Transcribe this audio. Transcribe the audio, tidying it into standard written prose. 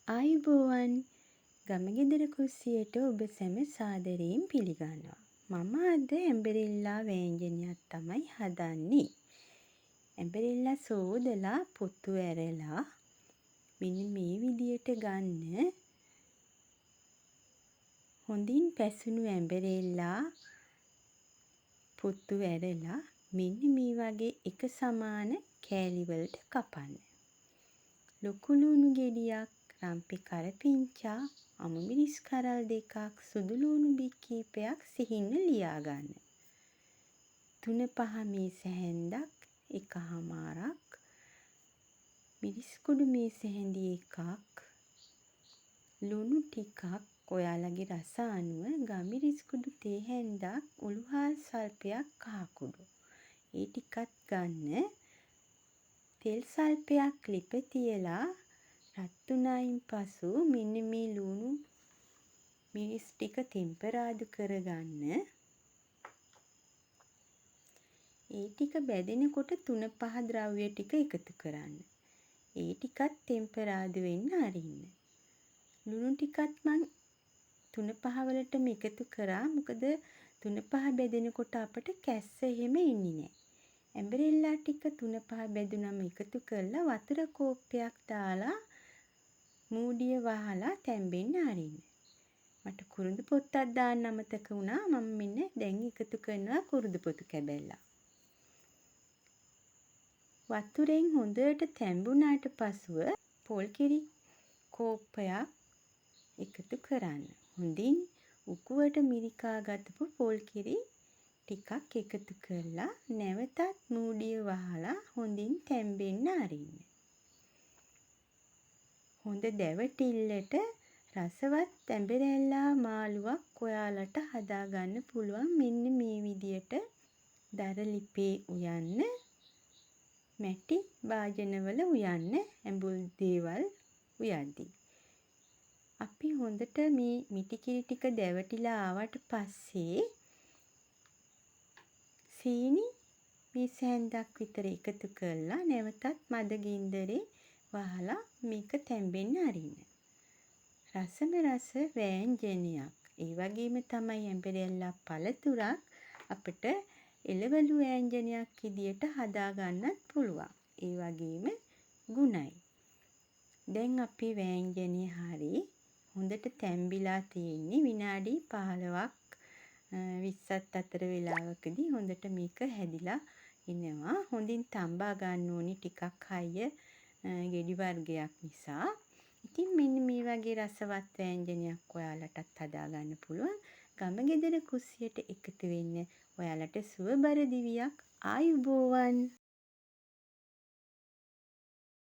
ආයුබෝවන් ගමගෙදර කුස්සියට ඔබ සැම සාදරයෙන් පිළිගන්නවා. මම අද ඇඹරෙල්ලා වෑංජනයක් තමයි හදන්නේ. ඇඹරෙල්ලා සෝදලා පොතු ඇරලා මෙන්න මේ විදියට ගන්න. හොඳින් පැසුණු ඇඹරෙල්ලා පොතු ඇරලා මෙන්න මේ වගේ එක සමාන කෑලි වලට කපන්න. ලොකු ලුණු ගෙඩියක්, රම්පෙ කරපිංචා, අමු මිරිස් කරල් දෙකක්, සුදු ලුණු බික් කීපයක් සිහින්න ලියා ගන්න. 3-5 මේස හැන්දක් එකහමාරක්, මිරිස් කුඩු මේස හැඳි එකක්, ලුණු ටිකක් ඔයාලගේ රස අනුව, ගමිරිස් කුඩු තේ හැන්දක්, උළුහාල් සල්පයක් කහ කුඩු. ඒ ටිකත් ගන්න. තෙල් සල්පයක් ලිප තියලා රත් වුණායින් පසු මෙන්න මේ ලුණු මිරිස් ටික තෙම්පරාදු කරගන්න. ඒ ටික බැදෙනකොට 3-5 ද්‍රව්‍ය ටික එකතු කරන්න. ඒ ටිකත් තෙම්පරාදු වෙන්න අරින්න. ලුණු ටිකත් මං 3-5 වලටම එකතු කරා. මොකද 3-5 බෙදෙනකොට අපට කැස්ස එහෙම එන්නේ නැහැ. ඇඹරෙල්ලා ටික 3-5 බෙදුනම එකතු කරලා වතුර කෝප්පයක් දාලා මූඩිය වහලා තැම්බෙන්න අරින්න. මට කුරුඳු පොත්තක් දාන්න අමතක වුණා. මම මෙන්න දැන් එකතු කරනවා කුරුඳු පොතු කැබැල්ලක්. වතුරෙන් හොඳට තැම්බුණාට පසුව පොල් කිරි කෝප්පයක් එකතු කරන්න. හොඳින් උකුවට මිරිකා ගතපු පොල් කිරි ටිකක් එකතු කරලා නැවතත් මූඩිය වහලා හොඳින් තැම්බෙන්න අරින්න. හොඳ දැවටිල්ලට රසවත් ඇඹරෙල්ලා මාළුවක් ඔයාලට හදාගන්න පුළුවන්. මෙන්න මේ විදියට දර ලිපේ උයන්න, මැටි භාජනවල උයන්න, ඇඹුල් දේවල් උයද්දී. අපි හොඳට මේ මිටි කිරි ටික දැවටිලා ආවට පස්සේ සීනි මේස හැන්දක් විතර එකතු කරලා නැවතත් මද ගින්දරේ වහලා මේක තැම්බෙන්න අරින්න. රසම රස වෑංජනයක්. ඒ වගේම තමයි ඇඹරෙල්ලා පළතුරක් අපිට එළවලු වෑංජනයක් විදියට හදාගන්නත් පුළුවන්. ඒ වගේම ගුණයි. දැන් අපේ වෑංජනේ හරි හොඳට තැම්බිලා තියෙන්නේ. විනාඩි 15ක් 20ත් අතර වෙලාවකදී හොඳට මේක හැදිලා ඉනවා. හොඳින් තම්බා ගන්න ඕනි ටිකක් හයිය ගෙඩි වර්ගයක් නිසා. ඉතින් මෙන්න මේ වගේ රසවත් වෑංජනයක් ඔයාලටත් හදාගන්න පුළුවන්. ගමගෙදර කුස්සියට එකතු වෙන්න ඔයාලට සුවබර දිවියක්. ආයුබෝවන්.